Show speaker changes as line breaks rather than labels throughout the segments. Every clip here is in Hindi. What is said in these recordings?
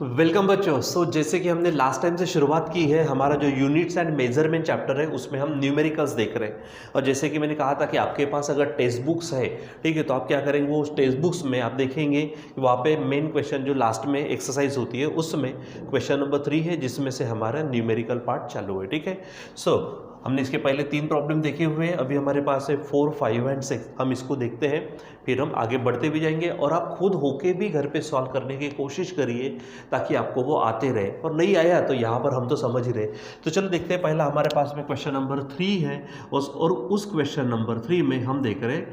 वेलकम बच्चों। जैसे कि हमने लास्ट टाइम से शुरुआत की है, हमारा जो यूनिट्स एंड मेजरमेंट चैप्टर है उसमें हम न्यूमेरिकल्स देख रहे हैं। और जैसे कि मैंने कहा था कि आपके पास अगर टेक्स्ट बुक्स है, ठीक है, तो आप क्या करेंगे, वो उस टेक्स्ट बुक्स में आप देखेंगे कि वहाँ पे मेन क्वेश्चन जो लास्ट में एक्सरसाइज होती है उसमें क्वेश्चन नंबर 3 है, जिसमें से हमारा न्यूमेरिकल पार्ट चालू है। ठीक है, हमने इसके पहले 3 प्रॉब्लम देखे हुए हैं, अभी हमारे पास है 4, 5 एंड 6। हम इसको देखते हैं, फिर हम आगे बढ़ते भी जाएंगे और आप खुद होके भी घर पे सॉल्व करने की कोशिश करिए ताकि आपको वो आते रहे। और नहीं आया तो यहाँ पर हम तो समझ ही रहे। तो चलो देखते हैं, पहला हमारे पास में क्वेश्चन नंबर 3 है और उस क्वेश्चन नंबर 3 में हम देख रहे हैं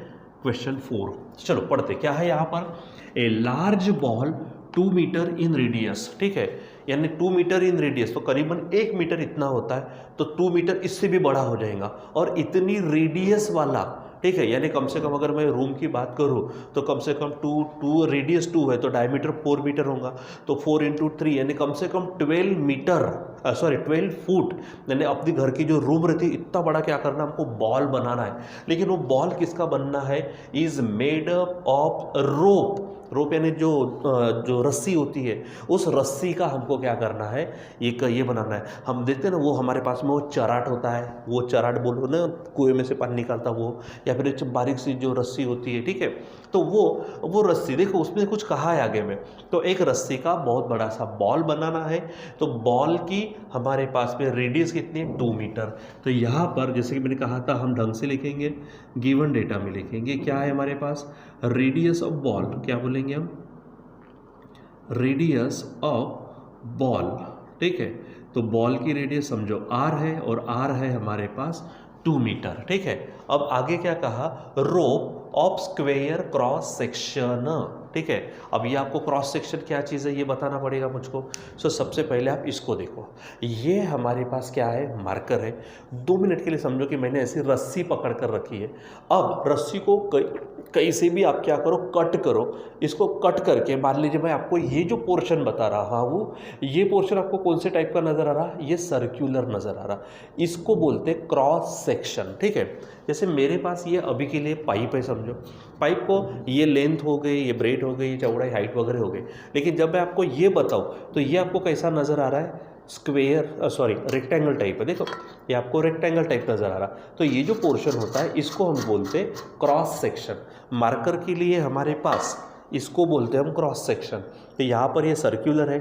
क्वेश्चन 4। चलो पढ़ते, क्या है यहाँ पर, a large ball 2 meter in radius. ठीक है, यानी 2 मीटर इन रेडियस तो करीबन 1 मीटर इतना होता है, तो 2 मीटर इससे भी बड़ा हो जाएगा। और इतनी रेडियस वाला, ठीक है, यानी कम से कम अगर मैं रूम की बात करूं तो कम से कम 2 रेडियस 2 है तो डायमीटर 4 मीटर होगा। तो 4 इंटू 3 यानी कम से कम 12 मीटर, 12 फुट, यानी अपनी घर की जो रूम रहती है इतना बड़ा क्या करना, हमको बॉल बनाना है। लेकिन वो बॉल किसका बनना है, is made up of rope. Rope यानी जो रस्सी होती है, उस रस्सी का हमको क्या करना है, ये बनाना है। हम देखते हैं ना, वो हमारे पास में वो चराट होता है, वो चराट बोलो ना, कुएं में से पानी निकालता वो, या फिर एक बारीक सी जो रस्सी होती है, ठीक है, तो वो रस्सी देखो, उसमें कुछ कहा है आगे में, तो एक रस्सी का बहुत बड़ा सा बॉल बनाना है। तो बॉल की हमारे पास में रेडियस कितनी है, 2 मीटर। तो यहाँ पर जैसे कि मैंने कहा था, हम ढंग से लिखेंगे, गिवन डेटा में लिखेंगे, क्या है हमारे पास, रेडियस ऑफ बॉल, क्या बोलेंगे हम, रेडियस ऑफ बॉल। ठीक है, तो बॉल की रेडियस समझो r है और r है हमारे पास 2 मीटर। ठीक है, अब आगे क्या कहा, रोप ऑफ स्क्वेयर क्रॉस सेक्शन। ठीक है, अब ये आपको क्रॉस सेक्शन क्या चीज़ है ये बताना पड़ेगा मुझको। सबसे पहले आप इसको देखो, ये हमारे पास क्या है, मार्कर है। 2 मिनट के लिए समझो कि मैंने ऐसी रस्सी पकड़ कर रखी है। अब रस्सी को कहीं से भी आप क्या करो, कट करो। इसको कट करके मान लीजिए मैं आपको ये जो पोर्शन बता रहा हूँ, ये पोर्शन आपको कौन से टाइप का नज़र आ रहा, ये सर्क्यूलर नज़र आ रहा, इसको बोलते हैं क्रॉस सेक्शन। ठीक है, जैसे मेरे पास ये अभी के लिए पाइप है, समझो पाइप को, ये लेंथ हो गई, ये ब्रेड हो गई, ये चौड़ाई हाइट वगैरह हो गई। लेकिन जब मैं आपको ये बताऊँ तो ये आपको कैसा नज़र आ रहा है, स्क्वेयर रेक्टेंगल टाइप है। देखो ये आपको रेक्टेंगल टाइप नज़र आ रहा। तो ये जो पोर्शन होता है इसको हम बोलते हैं क्रॉस सेक्शन। मार्कर के लिए हमारे पास इसको बोलते हैं हम क्रॉस सेक्शन। तो यहाँ पर ये सर्क्यूलर है,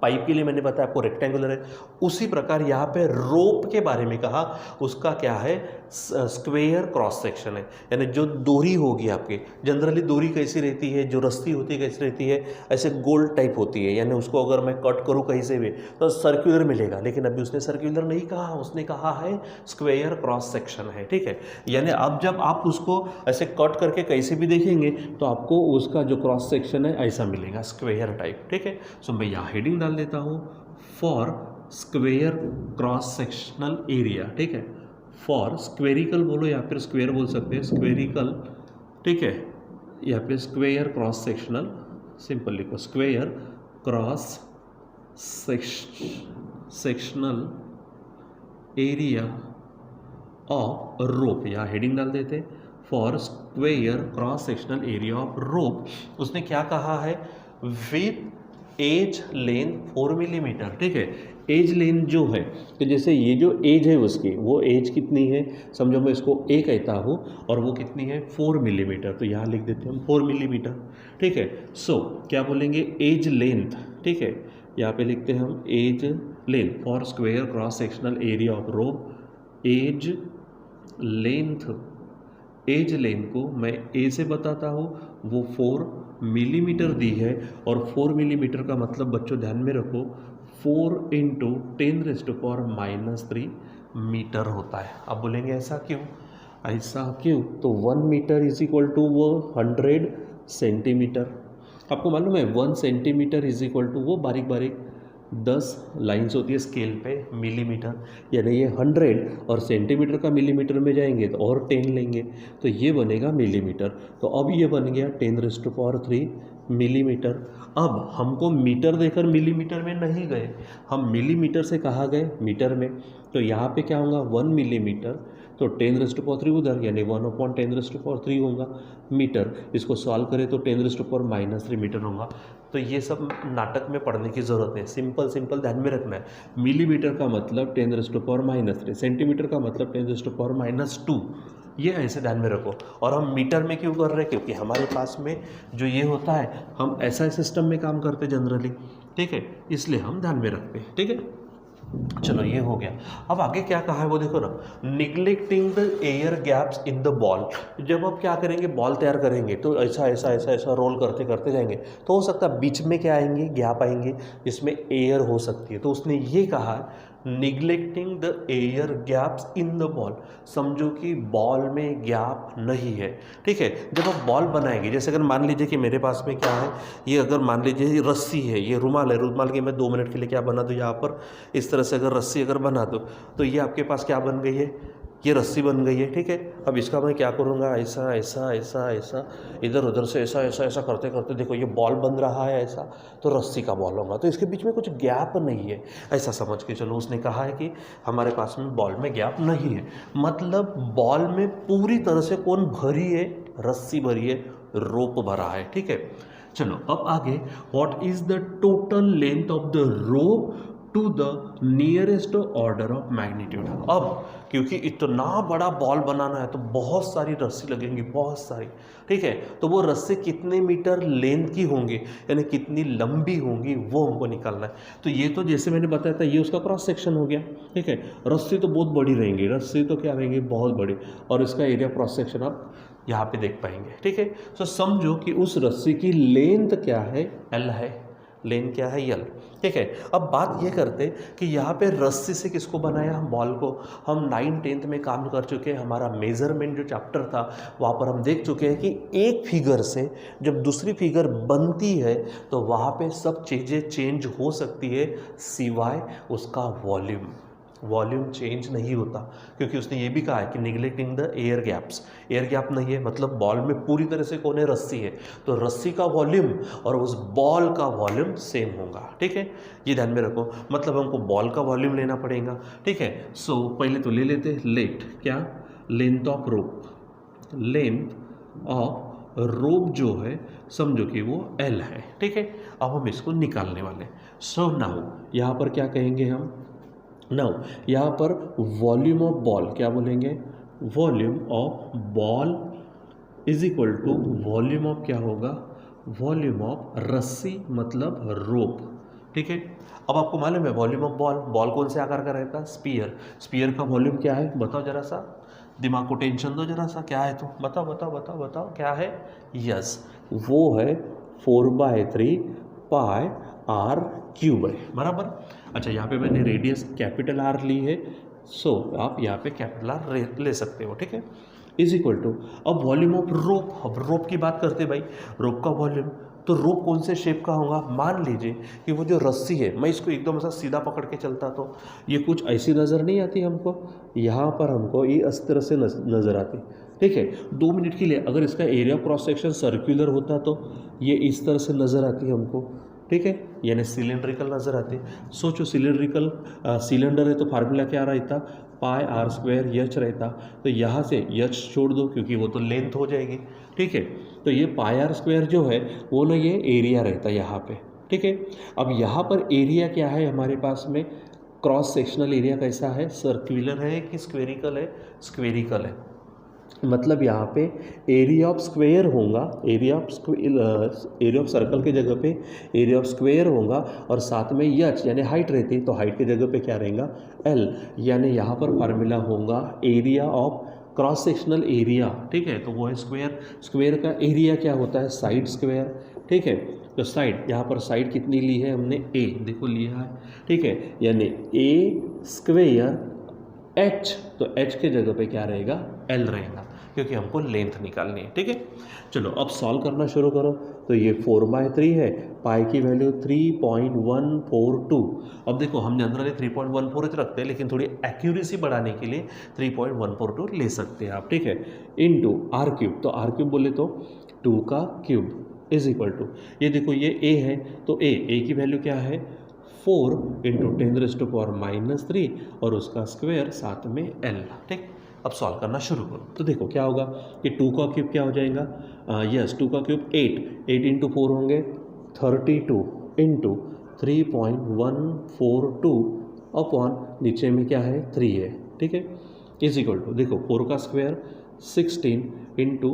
पाइप के लिए मैंने बताया आपको रेक्टेंगुलर है। उसी प्रकार यहाँ पे रोप के बारे में कहा, उसका क्या है, स्क्वेयर क्रॉस सेक्शन है। यानी जो डोरी होगी आपकी, जनरली डोरी कैसी रहती है, जो रस्सी होती है कैसी रहती है, ऐसे गोल टाइप होती है। यानी उसको अगर मैं कट करूँ कहीं से भी तो सर्क्यूलर मिलेगा, लेकिन अभी उसने सर्क्यूलर नहीं कहा, उसने कहा है स्क्वेयर क्रॉस सेक्शन है। ठीक है, यानी अब जब आप उसको ऐसे कट करके कैसे भी देखेंगे तो आपको उसका जो क्रॉस सेक्शन है ऐसा मिलेगा, स्क्वेयर टाइप। ठीक है, मैं यहाँ हेडिंग डाल देता हूँ, for square cross sectional area. ठीक है, फॉर स्क्वेरिकल बोलो या फिर स्क्वेयर बोल सकते हैं, स्क्वेरिकल। ठीक है, या फिर स्क्वेयर क्रॉस सेक्शनल, सिंपल लिखो, square cross sectional area of रोप। यहाँ हेडिंग डाल देते, for square cross sectional area of रोप। उसने क्या कहा है, विथ एज लेंथ 4 मिलीमीटर। ठीक है, एज लेंथ जो है, तो जैसे ये जो एज है उसकी, वो एज कितनी है, समझो मैं इसको ए कहता हूँ और वो कितनी है, 4 मिलीमीटर। तो यहाँ लिख देते हैं हम 4 मिलीमीटर। ठीक है, क्या बोलेंगे, एज लेंथ। ठीक है, यहाँ पे लिखते हैं हम as length for square cross sectional area of rope. As length को मैं ए से बताता हूँ, वो 4 मिलीमीटर दी है। और 4 मिलीमीटर का मतलब बच्चों ध्यान में रखो, 4 इंटू 10⁻³ मीटर होता है। अब बोलेंगे ऐसा क्यों, तो 1 मीटर इज इक्वल टू वो 100 सेंटीमीटर। आपको मालूम है 1 सेंटीमीटर इज इक्वल टू वो बारीक बारीक 10 लाइन्स होती है स्केल पे, मिलीमीटर। यानी ये 100 और सेंटीमीटर का मिलीमीटर में जाएंगे तो और 10 लेंगे, तो ये बनेगा मिलीमीटर। तो अब ये बन गया 10⁻³ मिलीमीटर। अब हमको मीटर देकर मिलीमीटर में नहीं गए, हम मिलीमीटर से कहाँ गए, मीटर में। तो यहाँ पे क्या होगा, 1 मिलीमीटर, तो 10⁻³ उधर, यानी 1/10⁻³ होगा मीटर। इसको सॉल्व करें तो 10⁻³ मीटर होगा। तो ये सब नाटक में पढ़ने की ज़रूरत है, सिंपल सिंपल ध्यान में रखना है। मिलीमीटर का मतलब 10⁻³ सेंटीमीटर का मतलब 10⁻², ये ऐसे ध्यान में रखो। और हम मीटर में क्यों कर रहे हैं, क्योंकि हमारे पास में जो ये होता है, हम ऐसा सिस्टम में काम करते जनरली, ठीक है, इसलिए हम ध्यान में रखते हैं, ठीक है। चलो ये हो गया। अब आगे क्या कहा है वो देखो ना, neglecting the air gaps in the ball. जब आप क्या करेंगे, बॉल तैयार करेंगे तो ऐसा ऐसा ऐसा ऐसा रोल करते करते जाएंगे, तो हो सकता है बीच में क्या आएंगे, गैप आएंगे जिसमें एयर हो सकती है। तो उसने ये कहा है neglecting the air gaps in the ball, समझो कि बॉल में गैप नहीं है, ठीक है। जब आप बॉल बनाएंगे, जैसे अगर मान लीजिए कि मेरे पास में क्या है, ये अगर मान लीजिए ये रस्सी है, ये रुमाल है, रुमाल के मैं 2 मिनट के लिए क्या बना दूँ यहाँ पर, इस तरह से अगर रस्सी अगर बना दो तो ये आपके पास क्या बन गई है, ये रस्सी बन गई है, ठीक है। अब इसका मैं क्या करूँगा, ऐसा ऐसा ऐसा ऐसा इधर उधर से ऐसा ऐसा ऐसा करते करते देखो ये बॉल बन रहा है ऐसा, तो रस्सी का बॉल होगा, तो इसके बीच में कुछ गैप नहीं है, ऐसा समझ के चलो। उसने कहा है कि हमारे पास में बॉल में गैप नहीं है, मतलब बॉल में पूरी तरह से कौन भरी है, रस्सी भरी है, रोप भरा है, ठीक है। चलो अब आगे, what is the total length of the rope to the nearest order of magnitude. अब क्योंकि इतना बड़ा बॉल बनाना है तो बहुत सारी रस्सी लगेंगी, बहुत सारी, ठीक है। तो वो रस्सी कितने मीटर लेंथ की होंगी, यानी कितनी लंबी होंगी, वो हमको निकालना है। तो ये तो जैसे मैंने बताया था, ये उसका क्रॉस सेक्शन हो गया, ठीक है। रस्सी तो बहुत बड़ी रहेंगी, रस्सी तो क्या रहेंगी, बहुत बड़ी, और इसका एरिया क्रॉस सेक्शन आप यहाँ पे देख पाएंगे, ठीक है। तो समझो कि उस रस्सी की लेंथ क्या है, एल है, लेंथ क्या है, यल, ठीक है। अब बात ये करते कि यहाँ पे रस्सी से किसको बनाया, हम बॉल को। हम 9th-10th में काम कर चुके हैं, हमारा मेजरमेंट जो चैप्टर था वहाँ पर हम देख चुके हैं कि एक फिगर से जब दूसरी फिगर बनती है तो वहाँ पे सब चीज़ें चेंज हो सकती है सिवाय उसका वॉल्यूम चेंज नहीं होता, क्योंकि उसने ये भी कहा है कि neglecting the air gaps, air gap नहीं है, मतलब बॉल में पूरी तरह से कौन है, रस्सी है, तो रस्सी का वॉल्यूम और उस बॉल का वॉल्यूम सेम होगा, ठीक है। ये ध्यान में रखो, मतलब हमको बॉल का वॉल्यूम लेना पड़ेगा, ठीक है। सो पहले तो ले लेते लेट, क्या, length of rope, length of रोप जो है समझो कि वो एल है, ठीक है। अब हम इसको निकालने वाले। सो नाउ यहाँ पर क्या कहेंगे हम, नाउ यहाँ पर वॉल्यूम ऑफ बॉल क्या बोलेंगे, volume of ball is equal to volume of क्या होगा, वॉल्यूम ऑफ रस्सी मतलब रोप, ठीक है। अब आपको मालूम है वॉल्यूम ऑफ बॉल, बॉल कौन से आकार का रहता है, स्पीयर, स्पीयर का वॉल्यूम क्या है, बताओ जरा सा, दिमाग को टेंशन दो जरा सा, क्या है, तो बताओ बताओ बताओ बताओ क्या है, यस वो है 4/3 पाई r क्यूब है, बराबर। अच्छा यहाँ पे मैंने रेडियस कैपिटल R ली है, सो आप यहाँ पे कैपिटल R ले सकते हो, ठीक है, इज इक्वल टू, अब वॉल्यूम ऑफ रोप, अब रोप की बात करते भाई, रोप का वॉल्यूम, तो रोप कौन से शेप का होगा, मान लीजिए कि वो जो रस्सी है, मैं इसको एकदम ऐसा सीधा पकड़ के चलता तो ये कुछ ऐसी नज़र नहीं आती हमको, यहाँ पर हमको ये इस तरह से नज़र आती, ठीक है। 2 मिनट के लिए अगर इसका एरिया क्रॉस सेक्शन सर्कुलर होता तो ये इस तरह से नज़र आती हमको, ठीक है, यानी सिलेंड्रिकल नज़र आती। सोचो सिलेंड्रिकल सिलेंडर है तो फार्मूला क्या रहता, पाई r² एच रहता, तो यहाँ से एच छोड़ दो क्योंकि वो तो लेंथ हो जाएगी, ठीक है। तो ये पाई r² जो है वो ना ये एरिया रहता यहाँ पे, ठीक है। अब यहाँ पर एरिया क्या है हमारे पास में, क्रॉस सेक्शनल एरिया कैसा है, सर्कुलर है कि स्क्वेरिकल है, स्क्वेरिकल है, मतलब यहाँ पे एरिया ऑफ स्क्वायर होगा, एरिया ऑफ सर्कल के जगह पे एरिया ऑफ स्क्वायर होगा, और साथ में एच यानी हाइट रहती, तो हाइट के जगह पे क्या रहेगा, एल, यानी यहाँ पर फार्मूला होगा area of cross sectional area, ठीक है। तो वो है स्क्वायर, स्क्वायर का एरिया क्या होता है, साइड स्क्वायर, ठीक है। तो साइड, यहाँ पर साइड कितनी ली है हमने, ए, देखो लिया है, ठीक है, यानी ए स्क्वायर एच, तो एच के जगह पे क्या रहेगा, एल रहेगा, क्योंकि हमको लेंथ निकालनी है, ठीक है। चलो अब सॉल्व करना शुरू करो, तो ये 4/3 है, पाई की वैल्यू 3.142। अब देखो हम जनरली 3.148 रखते हैं, लेकिन थोड़ी एक्यूरेसी बढ़ाने के लिए 3.142 ले सकते हैं आप, ठीक है, इनटू r³, तो r³ बोले तो 2 का क्यूब इज इक्वल टू, ये देखो ये a है, तो a की वैल्यू क्या है, 4 × 10⁻³ और उसका स्क्वायर साथ में l, ठीक। अब सॉल्व करना शुरू करो। तो देखो क्या होगा कि 2 का क्यूब क्या हो जाएगा, यस 2 का क्यूब 8 इंटू 4 होंगे 32 इंटू 3.142 अपॉन नीचे में क्या है 3 है, ठीक है, इज इक्वल टू देखो 4 का स्क्वायर 16 इंटू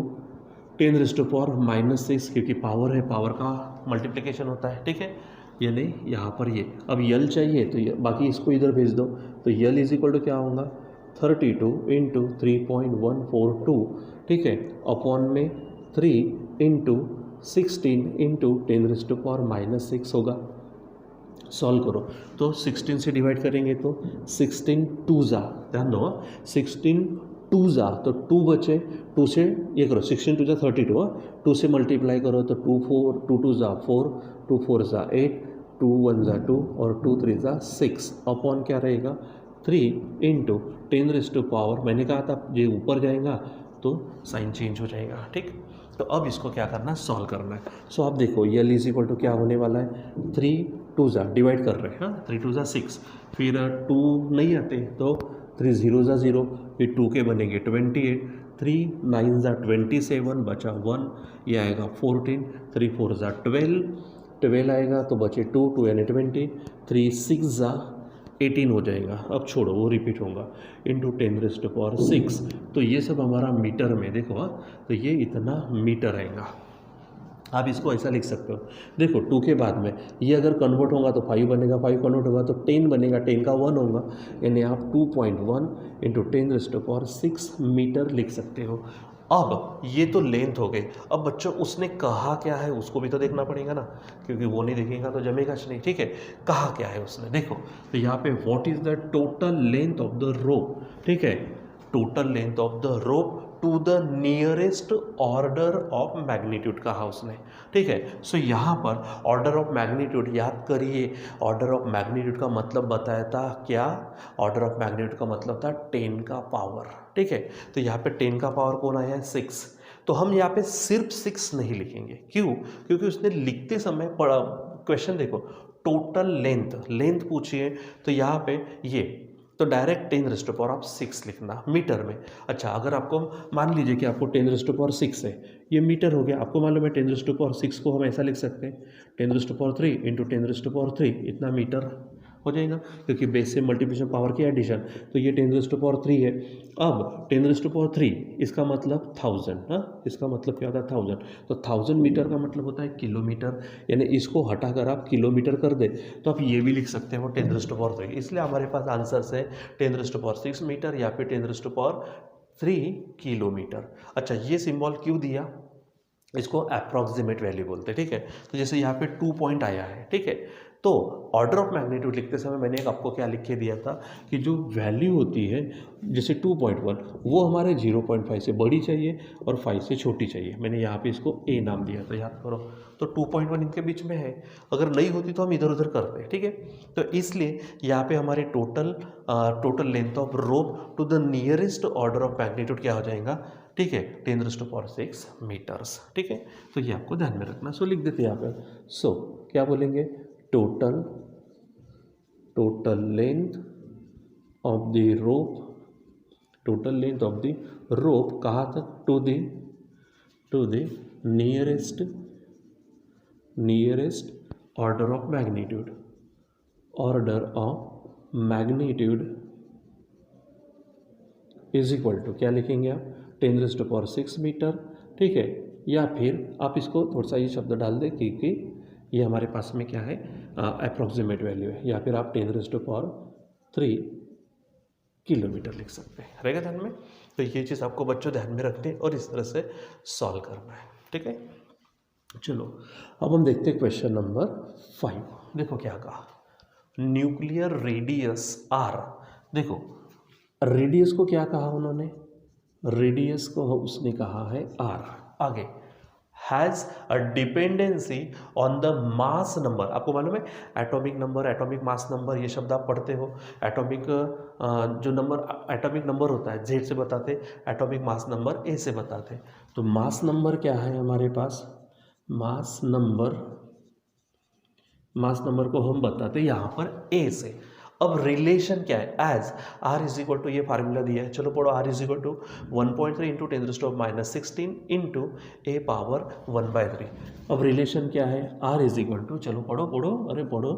10⁻⁻6 क्योंकि पावर है, पावर का मल्टीप्लिकेशन होता है, ठीक है, ये नहीं यहाँ पर ये अब यल चाहिए तो ये बाकी इसको इधर भेज दो, तो यल इज इक्वल टू क्या होगा 32 इंटू 3.142, ठीक है, अपॉन में 3 इंटू 16 इंटू 10⁻⁻6 होगा। सॉल्व करो तो 16 से डिवाइड करेंगे तो 16 टू ज़ा, ध्यान दो 16 टू ज़ा तो 2 बचे, 2 से ये करो 16 टू ज़ा 32, 2 से मल्टीप्लाई करो तो 2 टू ज़ा 4, 2 4 ज़ा 8, 2 1 ज़ा 2 और 2 3 ज़ा 6 अपॉन क्या रहेगा 3 इंटू 10⁻, मैंने कहा था ये ऊपर जाएगा तो साइन चेंज हो जाएगा, ठीक। तो अब इसको क्या करना है सॉल्व करना है। सो आप देखो यल इज इक्वल टू क्या होने वाला है 3 2 ज़ा डिवाइड कर रहे हैं, हाँ 3 2 ज़ा 6, फिर 2 नहीं आते तो 3 0 ज़ा 0, फिर 2 के बनेंगे 28, 3 9 ज़ा 27 बचा 1, ये आएगा 14, 3 4 ज़ा 12 आएगा तो बचे 2 2 यानी 20, 3 6 ज़ा 18 हो जाएगा। अब छोड़ो वो रिपीट होगा इंटू 10⁻6, तो ये सब हमारा मीटर में देखो, तो ये इतना मीटर आएगा। आप इसको ऐसा लिख सकते हो, देखो 2 के बाद में ये अगर कन्वर्ट होगा तो 5 बनेगा, 5 कन्वर्ट होगा तो 10 बनेगा, 10 का 1 होगा, यानी आप 2.1 इंटू 10⁻6 मीटर लिख सकते हो। अब ये तो लेंथ हो गई, अब बच्चों उसने कहा क्या है उसको भी तो देखना पड़ेगा ना, क्योंकि वो नहीं देखेगा तो जमेगा नहीं, ठीक है। कहा क्या है उसने देखो, तो यहाँ पे what is the total length of the rope, ठीक है, total length of the rope to the nearest order of magnitude कहा उसने, ठीक है। सो यहाँ पर ऑर्डर ऑफ मैग्नीट्यूड याद करिए, ऑर्डर ऑफ मैग्नीट्यूड का मतलब बताया था क्या, ऑर्डर ऑफ मैग्नीट्यूड का मतलब था 10 का पावर, ठीक है। तो यहाँ पे 10 का पावर कौन आया है 6, तो हम यहाँ पे सिर्फ 6 नहीं लिखेंगे, क्यों, क्योंकि उसने लिखते समय पढ़ा क्वेश्चन देखो टोटल लेंथ पूछिए, तो यहाँ पे ये तो डायरेक्ट 10⁻6 लिखना मीटर में। अच्छा अगर आपको मान लीजिए कि आपको 10⁻6 है, ये मीटर हो गया, आपको मालूम है 10⁻6 को हम ऐसा लिख सकते हैं 10⁻3 इंटू 10⁻3 इतना मीटर हो जाएगा, क्योंकि बेस से मल्टीप्लिकेशन पावर की एडिशन, तो ये 10⁻3 है। अब 10⁻3 इसका मतलब 1000, हाँ इसका मतलब क्या होता है 1000, तो 1000 मीटर का मतलब होता है किलोमीटर, यानी इसको हटाकर आप किलोमीटर कर दे तो आप ये भी लिख सकते हो 10⁻3, इसलिए हमारे पास आंसर है 10⁻6 मीटर या फिर 10⁻3 किलोमीटर। अच्छा ये सिंबल क्यों दिया, इसको अप्रॉक्सीमेट वैल्यू बोलते हैं, ठीक है। तो जैसे यहाँ पे 2 पॉइंट आया है, ठीक है, तो ऑर्डर ऑफ मैग्नीट्यूड लिखते समय मैंने एक आपको क्या लिख के दिया था कि जो वैल्यू होती है जैसे 2.1 वो हमारे 0.5 से बड़ी चाहिए और 5 से छोटी चाहिए, मैंने यहाँ पे इसको ए नाम दिया था, याद करो। तो 2.1 इनके बीच में है, अगर नहीं होती तो हम इधर उधर करते हैं, ठीक है। तो इसलिए यहाँ पे हमारे total length of rope to the nearest order of magnitude क्या हो जाएगा, ठीक है 10⁻6 मीटर्स, ठीक है। तो ये आपको ध्यान में रखना। सो लिख देते हैं यहाँ पे, सो क्या बोलेंगे total length of the rope, total length of the rope कहाँ तक, to the nearest order of magnitude is equal to क्या लिखेंगे आप 10⁻6 मीटर, ठीक है, या फिर आप इसको थोड़ा सा ये शब्द डाल दें क्योंकि ये हमारे पास में क्या है अप्रॉक्सीमेट वैल्यू है, या फिर आप 10⁻3 किलोमीटर लिख सकते हैं, रहेगा ध्यान में। तो ये चीज़ आपको बच्चों ध्यान में रखनी है और इस तरह से सॉल्व करना है, ठीक है। चलो अब हम देखते हैं क्वेश्चन नंबर 5। देखो क्या कहा, न्यूक्लियर रेडियस आर, देखो रेडियस को क्या कहा उन्होंने, रेडियस को उसने कहा है आर। आगे has a dependency on the mass number, आपको मालूम है atomic number, atomic mass number, ये शब्द आप पढ़ते हो। एटॉमिक जो नंबर एटॉमिक नंबर होता है जेड से बताते, एटॉमिक मास नंबर ए से बताते। तो मास नंबर क्या है हमारे पास, मास नंबर को हम बताते यहाँ पर ए से। अब रिलेशन क्या है, as R is equal to, ये फार्मूला दिया है, चलो पढ़ो, R is equal to 1.3 into 10⁻16 into A power 1/3। अब रिलेशन क्या है, आर इज इक्वल टू, चलो पढ़ो पढ़ो, अरे पढ़ो,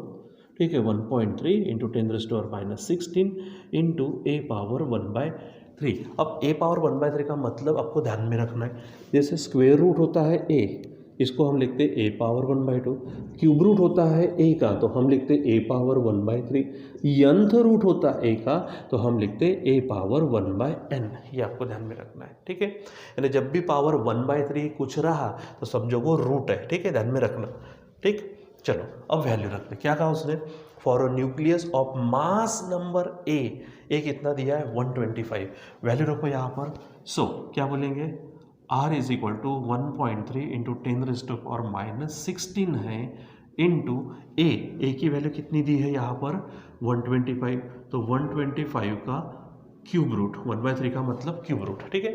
ठीक है, 1.3 इंटू 10⁻16 इंटू ए पावर 1/3। अब ए पावर 1/3 का मतलब आपको ध्यान में रखना है, जैसे स्क्वेयर रूट होता है ए, इसको हम लिखते हैं ए पावर 1/2, क्यूब रूट होता है ए का तो हम लिखते हैं ए पावर 1/3, यंथ रूट होता है ए का तो हम लिखते हैं ए पावर 1/n। ये आपको ध्यान में रखना है, ठीक है, यानी जब भी पावर 1/3 कुछ रहा तो समझो वो रूट है, ठीक है, ध्यान में रखना, ठीक। चलो अब वैल्यू रखते, क्या कहा उसने, for a nucleus of mass number A कितना दिया है 125, वैल्यू रखो यहाँ पर। सो क्या बोलेंगे, R is equal to 1.3 into 10⁻16 है इंटू ए की वैल्यू कितनी दी है यहाँ पर 125, तो 125 का क्यूब रूट, 1/3 का मतलब क्यूब रूट, ठीक है।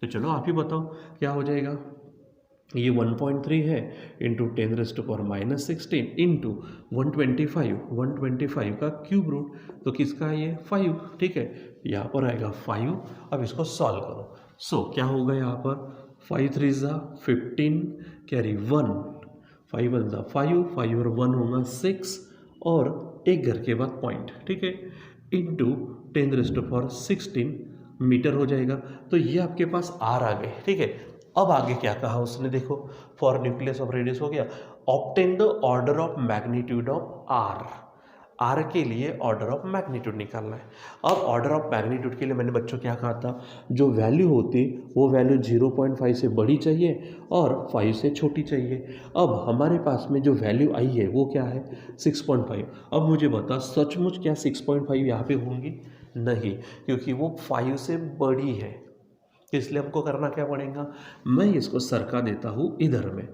तो चलो आप ही बताओ क्या हो जाएगा, ये 1.3 है इंटू 10⁻16 इंटू 125 का क्यूब रूट, तो किसका है ये 5, ठीक है, यहाँ पर आएगा 5। अब इसको सॉल्व करो, सो क्या होगा यहाँ पर 5 3 ज़ा 15 कैरी 1, 5 1 ज़ा 5 और 1 होगा 6 और एक घर के बाद पॉइंट, ठीक है, इंटू 10⁻16 मीटर हो जाएगा। तो ये आपके पास आर आ गए, ठीक है। अब आगे क्या कहा उसने, देखो, फॉर न्यूक्लियस ऑफ रेडियस हो गया, obtain the order of magnitude of R के लिए ऑर्डर ऑफ मैग्नीट्यूड निकालना है। अब ऑर्डर ऑफ मैग्नीट्यूड के लिए मैंने बच्चों क्या कहा था, जो वैल्यू होती वो वैल्यू 0.5 से बड़ी चाहिए और 5 से छोटी चाहिए। अब हमारे पास में जो वैल्यू आई है वो क्या है 6.5। अब मुझे बता, सचमुच क्या 6.5 यहाँ पे होंगी, नहीं, क्योंकि वो 5 से बड़ी है, इसलिए हमको करना क्या पड़ेगा, मैं इसको सरका देता हूँ इधर में,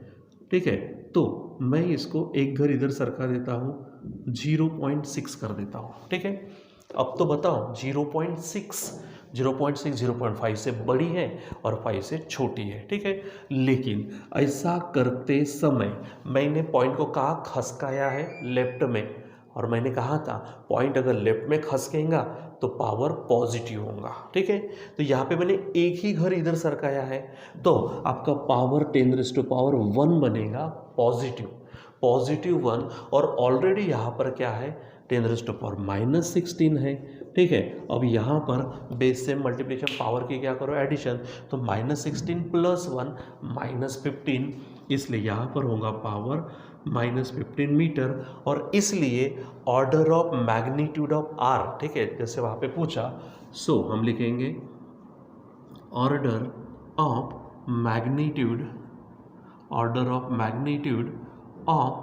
ठीक है, तो मैं इसको एक घर इधर सरका देता हूँ, 0.6 कर देता हूँ, ठीक है। अब तो बताओ 0.6 0.5 से बड़ी है और 5 से छोटी है, ठीक है। लेकिन ऐसा करते समय मैंने पॉइंट को कहाँ खसकाया है, लेफ्ट में, और मैंने कहा था पॉइंट अगर लेफ्ट में खसकेगा तो पावर पॉजिटिव होगा, ठीक है। तो यहाँ पे मैंने एक ही घर इधर सरकाया है, तो आपका पावर 10⁻1 बनेगा पॉजिटिव 1, और ऑलरेडी यहाँ पर क्या है 10⁻16 है, ठीक है। अब यहाँ पर बेस से मल्टीप्लिकेशन पावर की क्या करो एडिशन, तो -16 + 1 -15, इसलिए यहाँ पर होगा पावर -15 मीटर, और इसलिए order of magnitude of R, ठीक है, जैसे वहाँ पे पूछा, सो हम लिखेंगे order of magnitude of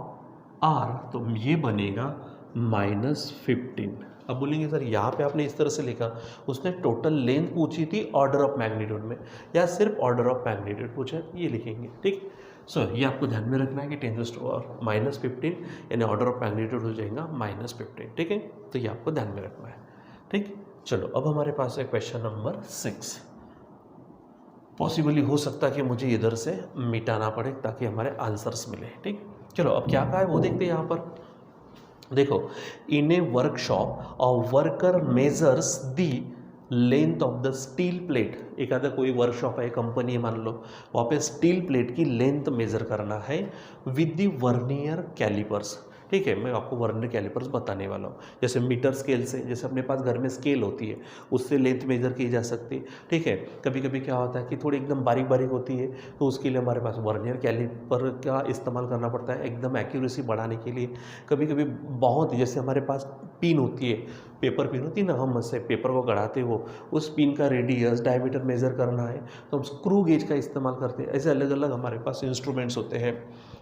R, तो ये बनेगा -15। अब बोलेंगे सर यहाँ पे आपने इस तरह से लिखा, उसने टोटल लेंथ पूछी थी ऑर्डर ऑफ मैग्नीट्यूड में, या सिर्फ ऑर्डर ऑफ मैग्नीट्यूड पूछा, ये लिखेंगे, ठीक। सो ये आपको ध्यान में रखना है कि 10⁻15 यानी ऑर्डर ऑफ मैग्नीट्यूड हो जाएगा -15, ठीक है। तो ये आपको ध्यान में रखना है, ठीक। चलो अब हमारे पास है क्वेश्चन नंबर 6। पॉसिबली हो सकता है कि मुझे इधर से मिटाना पड़े ताकि हमारे आंसर्स मिले, ठीक। चलो अब क्या कहा है वो देखते हैं। यहाँ पर देखो, in a workshop a worker measures the length of the steel plate, एक आधा कोई वर्कशॉप है, कंपनी है मान लो, वहाँ पे स्टील प्लेट की लेंथ मेजर करना है विद द वर्नियर कैलिपर्स, ठीक है। मैं आपको वर्नियर कैलिपर्स बताने वाला हूँ, जैसे मीटर स्केल से, जैसे अपने पास घर में स्केल होती है उससे लेंथ मेजर की जा सकती है, ठीक है। कभी कभी क्या होता है कि थोड़ी एकदम बारीक बारीक होती है, तो उसके लिए हमारे पास वर्नियर कैलिपर का इस्तेमाल करना पड़ता है एकदम एक्यूरेसी बढ़ाने के लिए। कभी कभी बहुत, जैसे हमारे पास पिन होती है, पेपर पिन होती है ना, हम उससे पेपर को गढ़ाते हो, उस पिन का रेडियस डायमीटर मेजर करना है तो हम स्क्रू गेज का इस्तेमाल करते हैं। ऐसे अलग अलग हमारे पास इंस्ट्रूमेंट्स होते हैं।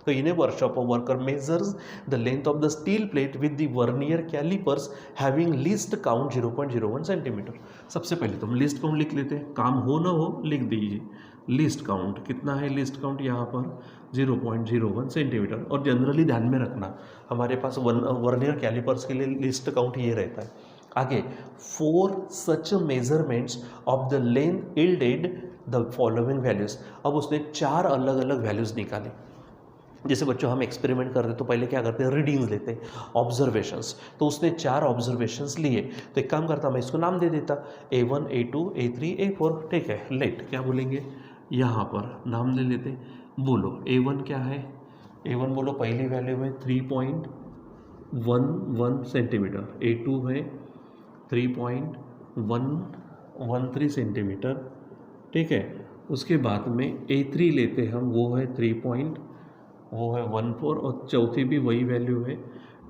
तो in a workshop of worker measures the length of the steel plate with the vernier callipers having least count 0.01 centimetre. सबसे पहले तो हम लिस्ट काउंट लिख लेते हैं, काम हो ना हो लिख दीजिए। लिस्ट काउंट कितना है, लिस्ट काउंट यहाँ पर 0.01 सेंटीमीटर, और जनरली ध्यान में रखना हमारे पास वर्नियर कैलिपर्स के लिए लिस्ट काउंट ये रहता है। आगे 4 such measurements of the length yielded the following values. अब उसने 4 अलग अलग वैल्यूज निकाले, जैसे बच्चों हम एक्सपेरिमेंट कर रहे तो पहले क्या करते हैं, रीडिंग्स लेते हैं, ऑब्जर्वेशंस। तो उसने 4 ऑब्जर्वेशंस लिए, तो एक काम करता, मैं इसको नाम दे देता A1 A2 A3 A4, ठीक है। लेट क्या बोलेंगे, यहाँ पर नाम दे लेते, बोलो A1 क्या है, A1 बोलो पहली वैल्यू है 3.11 सेंटीमीटर, A2 है 3.113 सेंटीमीटर, ठीक है। उसके बाद में A3 लेते हम, वो है 3.14 और चौथी भी वही वैल्यू है,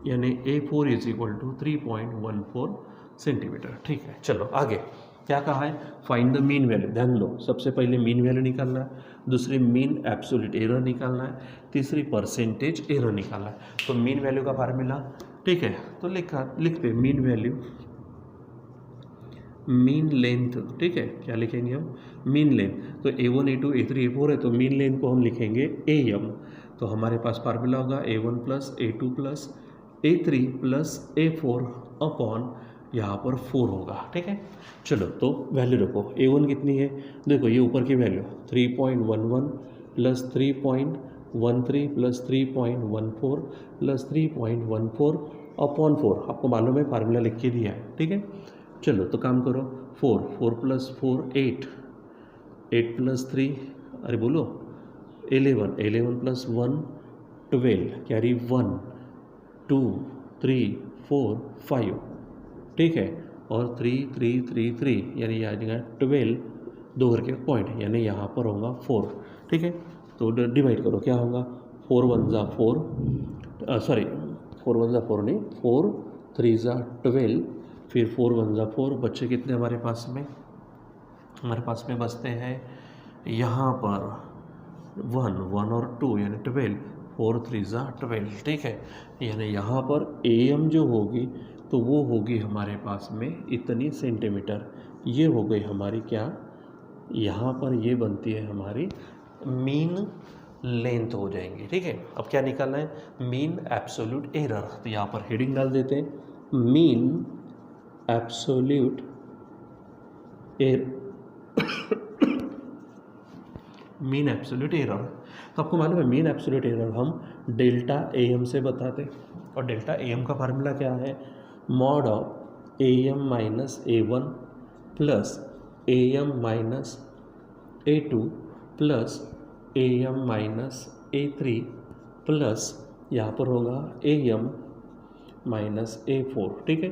यानी A4 is equal to 3.14 centimetre, ठीक है। चलो आगे क्या कहा है, फाइंड द मीन वैल्यू। ध्यान दो, सबसे पहले मीन वैल्यू निकालना है, दूसरी मीन एब्सोल्यूट एरर निकालना है, तीसरी परसेंटेज एरर निकालना है। तो मीन वैल्यू का फार्मूला, ठीक है, तो लिखते मीन वैल्यू, मीन लेंथ, ठीक है, क्या लिखेंगे हम, मीन लेंथ। तो A1 A2 A3 A4 है, तो मीन लेंथ को हम लिखेंगे AM। तो हमारे पास फार्मूला होगा A1 plus A2 plus A3 plus A4 upon यहाँ पर 4 होगा, ठीक है। चलो तो वैल्यू रखो, A1 कितनी है, देखो ये ऊपर की value 3.11 plus 3.13 plus 3.14 plus 3.14 upon 4, आपको मालूम है फार्मूला लिख के दिया है, ठीक है। चलो तो काम करो, 4 प्लस 4 8, 8 प्लस 3, अरे बोलो 11, 11 प्लस 1 12, कैरी 1 2 3 4 5, ठीक है, और 3 3 3 3, यानी आ जाएगा 12, दो करके पॉइंट, यानी यहाँ पर होगा 4, ठीक है। तो डिवाइड करो, क्या होगा, 4 1 ज़ा 4, सॉरी 4 1 ज़ा 4 नहीं, 4 3 ज़ा 12, फिर 4 1 ज़ा 4, बच्चे कितने हमारे पास में, हमारे पास में बचते हैं यहाँ पर 1 1 और 2, यानी 12, 4 3 ज़ा 12, ठीक है। यानी यहाँ पर AM जो होगी तो वो होगी हमारे पास में इतनी सेंटीमीटर, ये हो गई हमारी क्या, यहाँ पर ये बनती है हमारी मीन लेंथ हो जाएंगी, ठीक है। अब क्या निकालना है, मीन एब्सोल्यूट एरर। तो यहाँ पर हेडिंग डाल देते हैं, mean absolute mean absolute error. तो आपको मालूम है मीन एब्सोल्यूट एरर हम डेल्टा AM से बताते, और डेल्टा AM का फार्मूला क्या है, mod of AM minus A1 plus AM minus A2 plus AM minus A3 plus यहाँ पर होगा AM माइनस A4, ठीक है,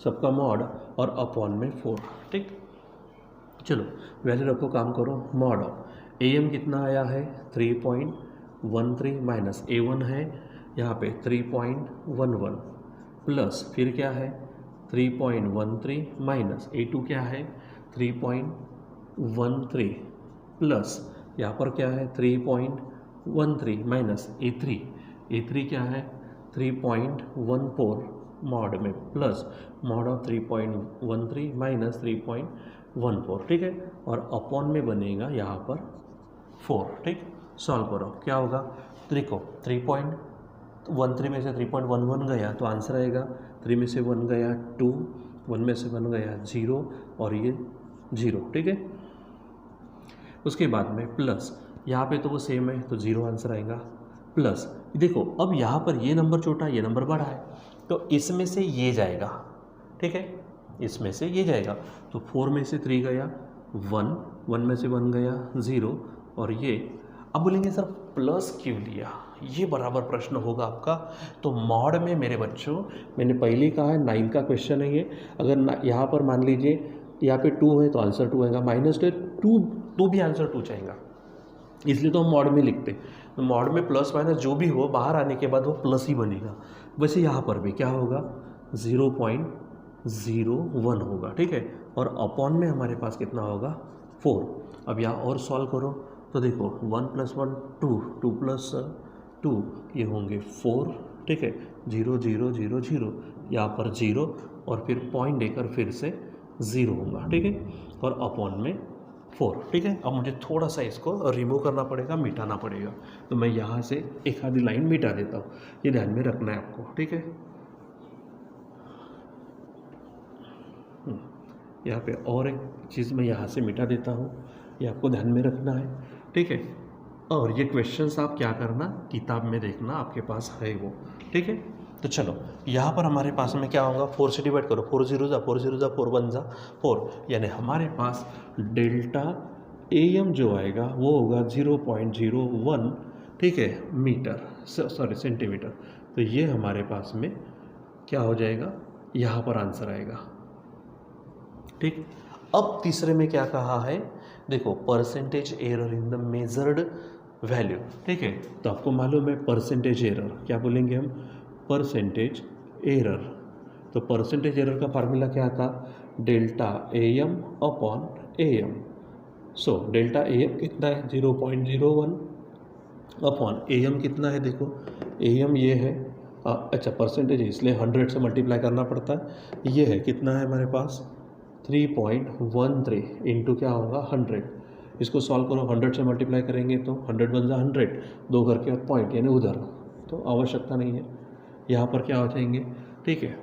सबका मॉड और अपॉन में 4, ठीक। चलो वैल्यू रखो, काम करो, मॉड ऑफ AM कितना आया है 3.13 माइनस A1 है यहाँ पे 3.11 प्लस फिर क्या है 3.13 माइनस A2 क्या है 3.13 प्लस यहाँ पर क्या है 3.13 माइनस A3 क्या है 3.14 मॉड में प्लस मॉड ऑफ 3.13 माइनस 3.14, ठीक है, और अपॉन में बनेगा यहाँ पर 4, ठीक। सॉल्व करो, क्या होगा, देखो 3.13 में से 3.11 गया तो आंसर आएगा, 3 में से 1 गया 2, 1 में से 1 गया 0 और ये 0, ठीक है। उसके बाद में प्लस, यहाँ पे तो वो सेम है तो 0 आंसर आएगा, प्लस देखो अब यहाँ पर ये नंबर छोटा ये नंबर बड़ा है तो इसमें से ये जाएगा, ठीक है, इसमें से ये जाएगा, तो 4 में से 3 गया 1, 1 में से 1 गया 0 और ये, अब बोलेंगे सर प्लस क्यों दिया, ये बराबर प्रश्न होगा आपका। तो मॉड में मेरे बच्चों मैंने पहले ही कहा है 9 का क्वेश्चन है ये, अगर यहाँ पर मान लीजिए यहाँ पे 2 है तो आंसर 2 आएगा, माइनस 2 तो भी आंसर 2 चाहेगा, इसलिए तो हम मॉड में लिखते। तो मॉड में प्लस माइनस जो भी हो बाहर आने के बाद वो प्लस ही बनेगा। वैसे यहाँ पर भी क्या होगा 0.01 होगा, ठीक है, और अपॉन में हमारे पास कितना होगा 4। अब यहाँ और सॉल्व करो तो देखो 1 + 1 2, 2 + 2 ये होंगे 4, ठीक है, 0 0 0 0, यहाँ पर 0 और फिर पॉइंट देकर फिर से 0 होगा, ठीक है, और अपॉन में 4, ठीक है। अब मुझे थोड़ा सा इसको रिमूव करना पड़ेगा, मिटाना पड़ेगा, तो मैं यहाँ से एक आधी लाइन मिटा देता हूँ, ये ध्यान में रखना है आपको, ठीक है। यहाँ पे और एक चीज़ मैं यहाँ से मिटा देता हूँ, ये आपको ध्यान में रखना है, ठीक है। और ये क्वेश्चंस आप क्या करना, किताब में देखना, आपके पास है वो, ठीक है। तो चलो यहाँ पर हमारे पास में क्या होगा, 4 से डिवाइड करो, 4 0 जा 4 0 जा 4 1 जा 4, यानी हमारे पास डेल्टा AM जो आएगा वो होगा 0.01, ठीक है, मीटर, सॉरी सेंटीमीटर। तो ये हमारे पास में क्या हो जाएगा, यहाँ पर आंसर आएगा, ठीक। अब तीसरे में क्या कहा है, देखो percentage error in the measured value, ठीक है। तो आपको मालूम है परसेंटेज एरर क्या बोलेंगे हम, परसेंटेज एरर। तो परसेंटेज एरर का फार्मूला क्या था, delta AM upon AM। So delta AM कितना है 0.01 अपॉन AM कितना है, देखो AM ये है, अच्छा परसेंटेज है इसलिए 100 से मल्टीप्लाई करना पड़ता है, ये है कितना है हमारे पास 3.13 इंटू क्या होगा 100। इसको सॉल्व करो, 100 से मल्टीप्लाई करेंगे तो 100 बन जा 100, 2 करके और पॉइंट यानी उधर, तो आवश्यकता नहीं है, यहाँ पर क्या हो जाएंगे, ठीक है।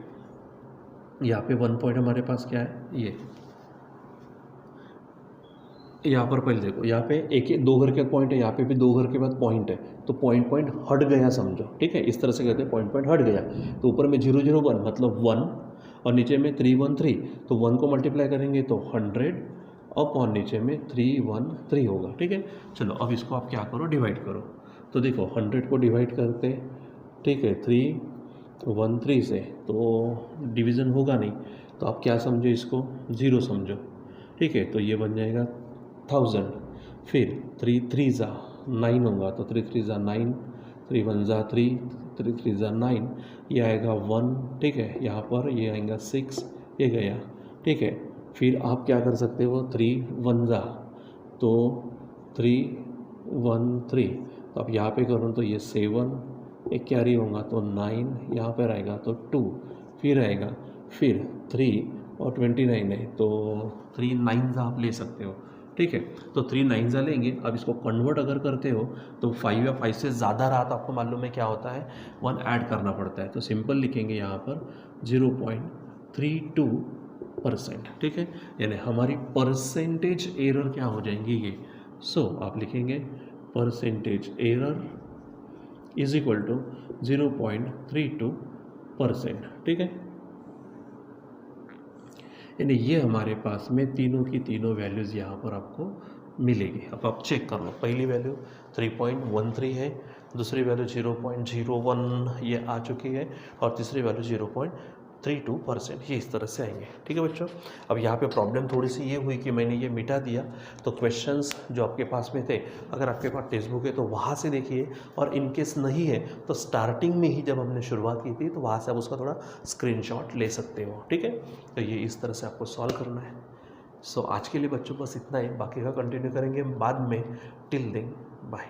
यहाँ पे 1 पॉइंट हमारे पास क्या है, ये यहाँ पर पहले देखो, यहाँ पे एक 2 घर के पॉइंट है, यहाँ पे भी 2 घर के बाद पॉइंट है, तो पॉइंट हट गया समझो, ठीक है, इस तरह से कहते हैं पॉइंट हट गया। तो ऊपर में 001 मतलब 1 और नीचे में 313, तो 1 को मल्टीप्लाई करेंगे तो 100 अपॉन नीचे में 313 होगा, ठीक है। चलो अब इसको आप क्या करो, डिवाइड करो। तो देखो 100 को डिवाइड करते, ठीक है, 313 से, तो डिवीज़न होगा नहीं, तो आप क्या समझो इसको 0 समझो, ठीक है। तो ये बन जाएगा 1000, फिर 3 3 जा 9 होगा, तो 3 3 जा 9, 3 1 जा 3, 3 3 जा 9, ये आएगा 1, ठीक है। यहाँ पर ये आएगा 6, ये गया, ठीक है। फिर आप क्या कर सकते हो, 3 1 जा तो 3 1 3, तो आप यहाँ पे करो तो ये 7, एक कैरी होगा तो 9, यहाँ पर आएगा तो 2, फिर आएगा, फिर 3 और 29 है तो 3 9 आप ले सकते हो, ठीक है। तो 3 9 लेंगे। अब इसको कन्वर्ट अगर करते हो तो 5 या 5 से ज़्यादा रहा तो आपको मालूम है क्या होता है, 1 ऐड करना पड़ता है। तो सिंपल लिखेंगे यहाँ पर 0.32%, ठीक है, यानी हमारी परसेंटेज एरर क्या हो जाएंगी ये। सो आप लिखेंगे percentage error is equal to 0.32%, ठीक है। यानी ये हमारे पास में तीनों की तीनों वैल्यूज़ यहाँ पर आपको मिलेगी। अब आप चेक कर लो, पहली वैल्यू 3.13 है, दूसरी वैल्यू 0.01 ये आ चुकी है, और तीसरी वैल्यू 0.32%, ये इस तरह से आएंगे, ठीक है बच्चों। अब यहाँ पे प्रॉब्लम थोड़ी सी ये हुई कि मैंने ये मिटा दिया, तो क्वेश्चंस जो आपके पास में थे, अगर आपके पास टेक्स्ट बुक है तो वहाँ से देखिए, और इनकेस नहीं है तो स्टार्टिंग में ही जब हमने शुरुआत की थी तो वहाँ से आप उसका थोड़ा स्क्रीनशॉट ले सकते हो, ठीक है। तो ये इस तरह से आपको सॉल्व करना है। सो आज के लिए बच्चों बस इतना ही, बाकी का कंटिन्यू करेंगे बाद में। Till then bye.